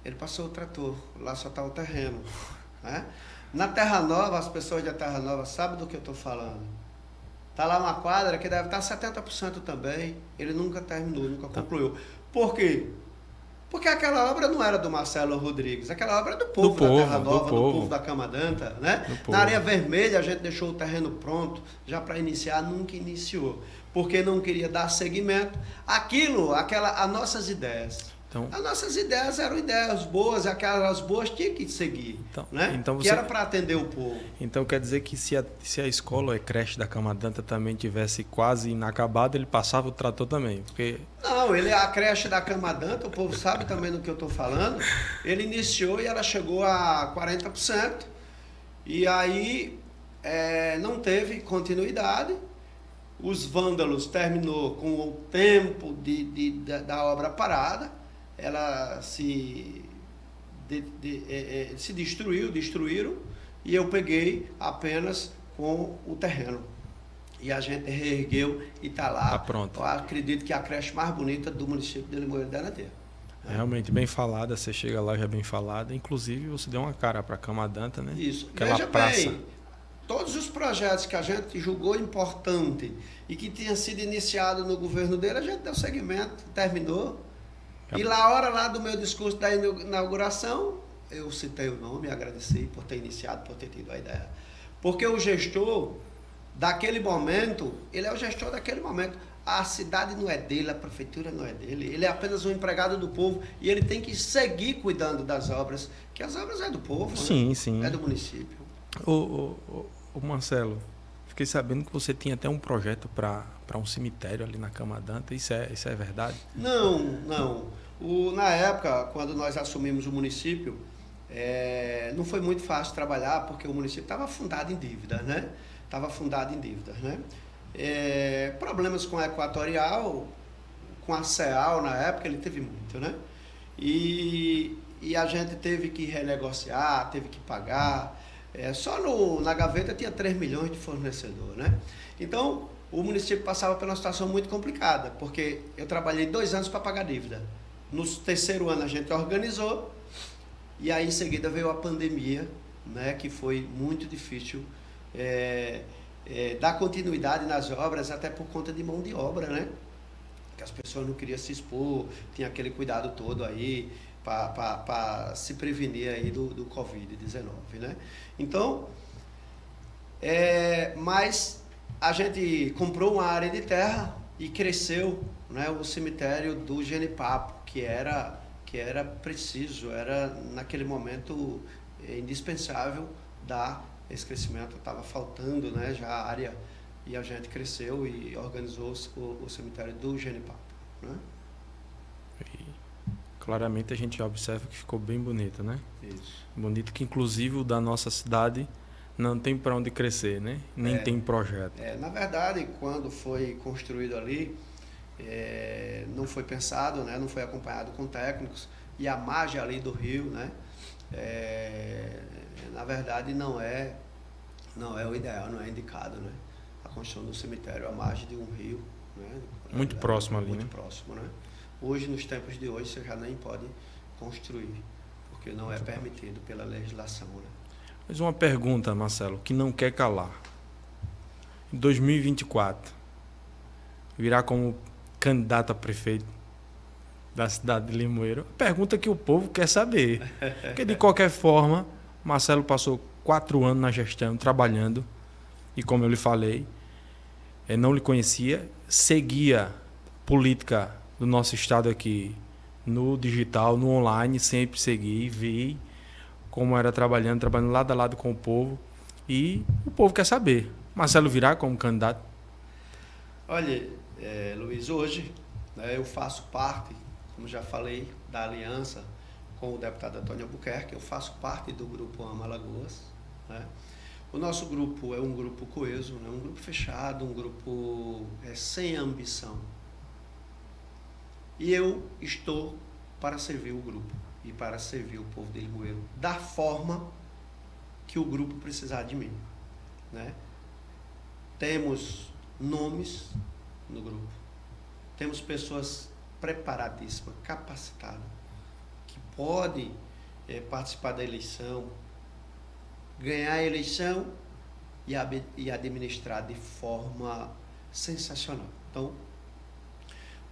Ele passou o trator, lá só está o terreno. Né? Na Terra Nova, as pessoas da Terra Nova sabem do que eu estou falando. Está lá uma quadra que deve estar 70% também. Ele nunca terminou, nunca concluiu. Por quê? Porque aquela obra não era do Marcelo Rodrigues, aquela obra é do povo da Terra Nova, do povo da Cama Danta, né? Na Areia Vermelha a gente deixou o terreno pronto, já para iniciar, nunca iniciou, porque não queria dar seguimento às nossas ideias. Então, as nossas ideias eram ideias boas, aquelas boas tinha que seguir, né? Que era para atender o povo. Então quer dizer que se a escola ou a creche da Cama Danta também tivesse quase inacabada, ele passava o trator também? Porque... Não, a creche da Cama Danta, o povo sabe também do que eu estou falando, ele iniciou e ela chegou a 40%, e aí não teve continuidade. Os vândalos terminou com o tempo da obra parada, ela se destruíram, e eu peguei apenas com o terreno. E a gente reergueu e está lá. Tá pronto. Eu acredito que é a creche mais bonita do município de Limoeiro de Anadia. Realmente bem falada, você chega lá já é bem falada. Inclusive você deu uma cara para a Cama Danta, né? Isso. Aquela Veja praça. Bem, todos os projetos que a gente julgou importante e que tinha sido iniciado no governo dele, a gente deu seguimento, terminou. E na hora lá do meu discurso da inauguração, eu citei o nome e agradeci por ter iniciado, por ter tido a ideia. Porque o gestor daquele momento, ele é o gestor daquele momento. A cidade não é dele, a prefeitura não é dele, ele é apenas um empregado do povo e ele tem que seguir cuidando das obras, que as obras é do povo, sim, né? Sim. É do município. Ô Marcelo, fiquei sabendo que você tinha até um projeto para um cemitério ali na Cama Danta. Isso é verdade? Não. Na época, quando nós assumimos o município, não foi muito fácil trabalhar, porque o município estava afundado em dívidas, né? Problemas com a Equatorial, com a CEAL na época, ele teve muito, né? E a gente teve que renegociar, teve que pagar. Só na gaveta tinha 3 milhões de fornecedor, né? Então, o município passava por uma situação muito complicada, porque eu trabalhei 2 anos para pagar dívida. No 3º ano a gente organizou, e aí em seguida veio a pandemia, né, que foi muito difícil dar continuidade nas obras, até por conta de mão de obra, né? Que as pessoas não queriam se expor, tinha aquele cuidado todo aí, para se prevenir aí do Covid-19, né? Então, mas a gente comprou uma área de terra e cresceu, né, o cemitério do Genipapo, que era que era preciso, era naquele momento indispensável dar esse crescimento. Estava faltando, né, já a área, e a gente cresceu e organizou o cemitério do Genipapo, né? E claramente a gente observa que ficou bem bonito, né? Isso. Bonito, que inclusive o da nossa cidade não tem para onde crescer, né? Nem tem projeto. Na verdade, quando foi construído ali, não foi pensado, né? Não foi acompanhado com técnicos, e a margem ali do rio, né? Na verdade não é o ideal, não é indicado, né? A construção do cemitério à margem de um rio, né? Muito próximo ali, muito né? próximo, né? Hoje, nos tempos de hoje, você já nem pode construir, porque não é permitido pela legislação, né? Mas uma pergunta, Marcelo, que não quer calar. Em 2024, virá como candidato a prefeito da cidade de Limoeiro? Pergunta que o povo quer saber. Porque, de qualquer forma, Marcelo passou 4 anos na gestão, trabalhando, e como eu lhe falei, não lhe conhecia, seguia política do nosso estado aqui no digital, no online, sempre segui, vi como era trabalhando lado a lado com o povo, e o povo quer saber. Marcelo virá como candidato? Olha, Luiz, hoje, né, eu faço parte, como já falei, da aliança com o deputado Antônio Albuquerque. Eu faço parte do grupo Ama Alagoas, né? O nosso grupo é um grupo coeso, né? Um grupo fechado, um grupo sem ambição. E eu estou para servir o grupo e para servir o povo de Limoeiro da forma que o grupo precisar de mim, né? Temos nomes no grupo, temos pessoas preparadíssimas, capacitadas, que podem participar da eleição, ganhar a eleição e administrar de forma sensacional. Então,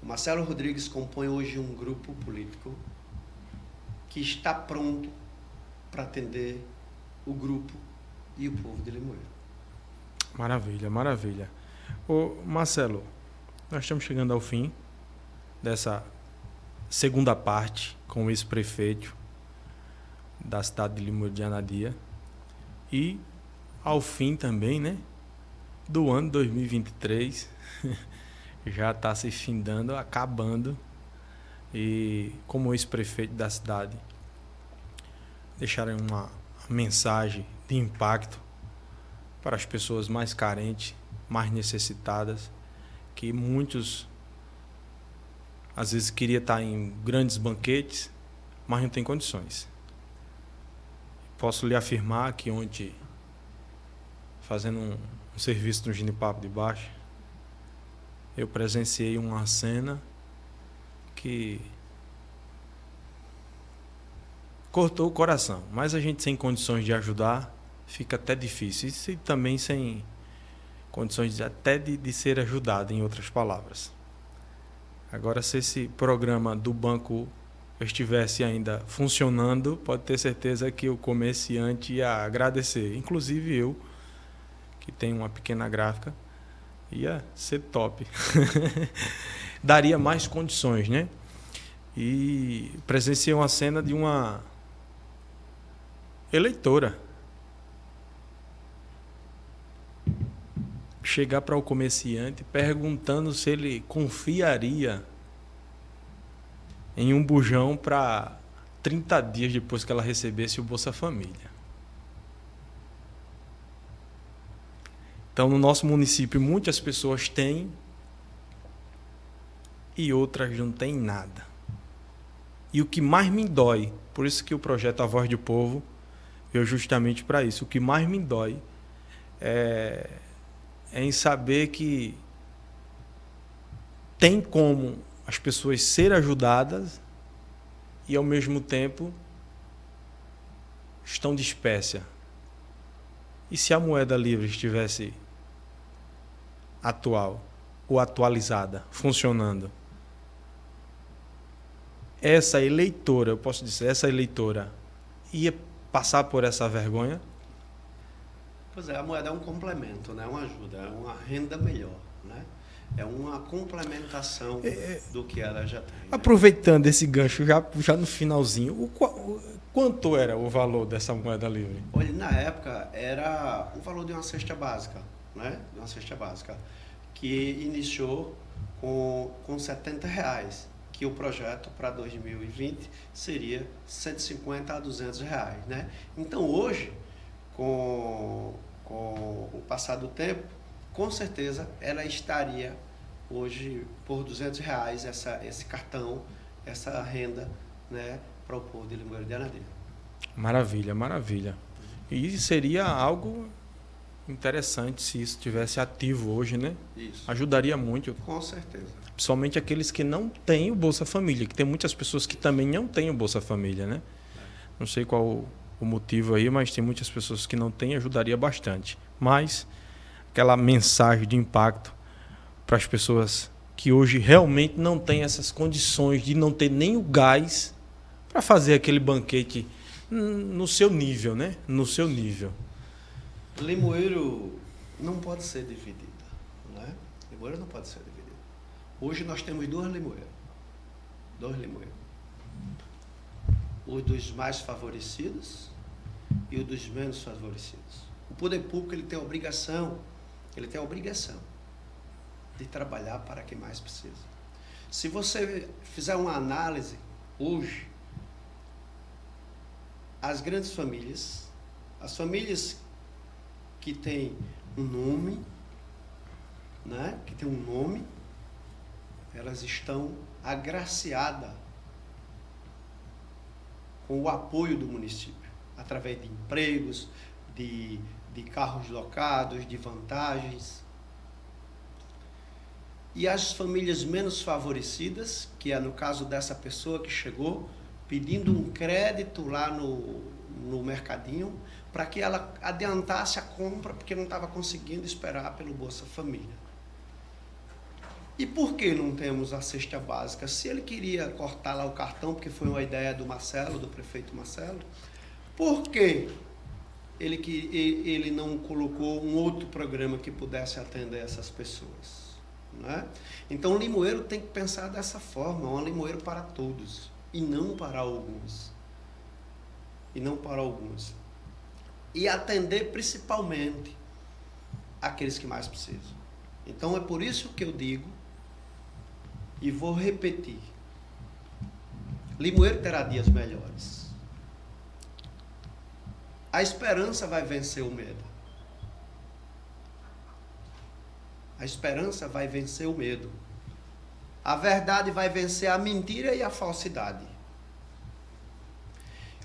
o Marcelo Rodrigues compõe hoje um grupo político que está pronto para atender o grupo e o povo de Limoeiro. Maravilha, maravilha. Ô, Marcelo, nós estamos chegando ao fim dessa segunda parte com o ex-prefeito da cidade de Limoeiro de Anadia, e ao fim também, né, do ano 2023. Já está se findando, acabando, e como ex-prefeito da cidade, deixarem uma mensagem de impacto para as pessoas mais carentes, mais necessitadas, que muitos às vezes queria estar em grandes banquetes, mas não tem condições. Posso lhe afirmar que ontem, fazendo um serviço no Genipapo de Baixo, eu presenciei uma cena que cortou o coração. Mas a gente sem condições de ajudar, fica até difícil. E também sem condições até de ser ajudado, em outras palavras. Agora, se esse programa do banco estivesse ainda funcionando, pode ter certeza que o comerciante ia agradecer. Inclusive eu, que tenho uma pequena gráfica, ia ser top. Daria mais condições, né? E presenciei uma cena de uma eleitora chegar para o comerciante perguntando se ele confiaria em um bujão para 30 dias depois que ela recebesse o Bolsa Família. Então, no nosso município, muitas pessoas têm e outras não têm nada. E o que mais me dói, por isso que o projeto A Voz do Povo veio justamente para isso, o que mais me dói é em saber que tem como as pessoas serem ajudadas e, ao mesmo tempo, estão dispersas. E se a moeda livre estivesse atual ou atualizada, funcionando, essa eleitora, eu posso dizer, essa eleitora ia passar por essa vergonha? Pois é, a moeda é um complemento, né? Uma ajuda, é uma renda melhor, né? É uma complementação do que ela já tem. Né? Aproveitando esse gancho, já no finalzinho, quanto era o valor dessa moeda livre? Olha, na época era o valor de uma cesta básica, né? De uma cesta básica, que iniciou com R$70, que o projeto para 2020 seria 150 a R$200, né? Então hoje, com o passar do tempo, com certeza ela estaria hoje por R$200 esse cartão, essa renda, né, para o povo de Limoeiro de Anadia. Maravilha, maravilha. E seria algo interessante se isso estivesse ativo hoje, né? Isso. Ajudaria muito. Com certeza. Principalmente aqueles que não têm o Bolsa Família, que tem muitas pessoas que também não têm o Bolsa Família, né? Não sei qual o motivo aí, mas tem muitas pessoas que não têm, ajudaria bastante. Mas aquela mensagem de impacto para as pessoas que hoje realmente não têm essas condições de não ter nem o gás para fazer aquele banquete no seu nível, né? No seu nível. Limoeiro não pode ser dividido, né? Limoeiro não pode ser dividido. Hoje nós temos dois limoeiros. O dos mais favorecidos e o dos menos favorecidos. O poder público ele tem a obrigação de trabalhar para quem mais precisa. Se você fizer uma análise hoje, as grandes famílias, as famílias que têm um nome, né, elas estão agraciadas com o apoio do município, através de empregos, de carros locados, de vantagens. E as famílias menos favorecidas, que é no caso dessa pessoa que chegou pedindo um crédito lá no mercadinho, para que ela adiantasse a compra, porque não estava conseguindo esperar pelo Bolsa Família. E por que não temos a cesta básica? Se ele queria cortar lá o cartão, porque foi uma ideia do Marcelo, do prefeito Marcelo, por que ele não colocou um outro programa que pudesse atender essas pessoas? Né? Então o limoeiro tem que pensar dessa forma, um limoeiro para todos, e não para alguns. E atender principalmente aqueles que mais precisam. Então é por isso que eu digo, e vou repetir, Limoeiro terá dias melhores. A esperança vai vencer o medo. A esperança vai vencer o medo. A verdade vai vencer a mentira e a falsidade.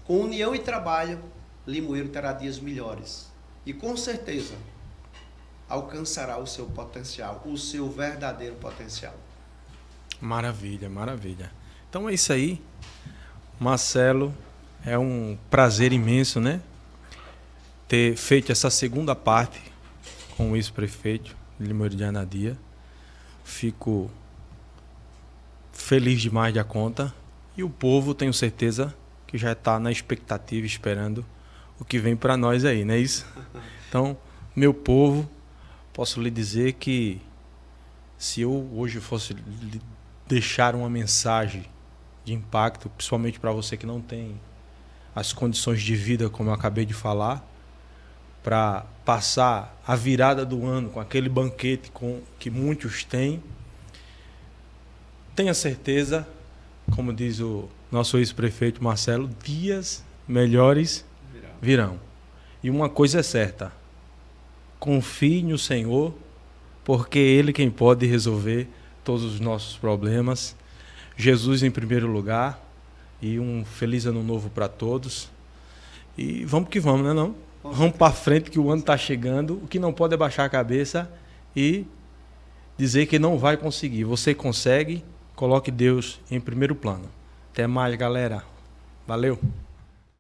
Com união e trabalho, Limoeiro terá dias melhores. E com certeza alcançará o seu potencial, o seu verdadeiro potencial. Maravilha, maravilha. Então é isso aí. Marcelo, é um prazer imenso, né? Ter feito essa segunda parte com o ex-prefeito de Limoeiro de Anadia. Fico feliz demais da conta. E o povo, tenho certeza, que já está na expectativa, esperando o que vem para nós aí, não é isso? Então, meu povo, posso lhe dizer que se eu hoje fosse deixar uma mensagem de impacto, principalmente para você que não tem as condições de vida, como eu acabei de falar, para passar a virada do ano com aquele banquete que muitos têm, tenha certeza, como diz o nosso ex-prefeito Marcelo, dias melhores virão. E uma coisa é certa, confie no Senhor, porque é Ele quem pode resolver todos os nossos problemas. Jesus em primeiro lugar, e um feliz ano novo para todos. E vamos que vamos, né não? Vamos para frente que o ano está chegando. O que não pode é baixar a cabeça e dizer que não vai conseguir. Você consegue, coloque Deus em primeiro plano. Até mais, galera. Valeu.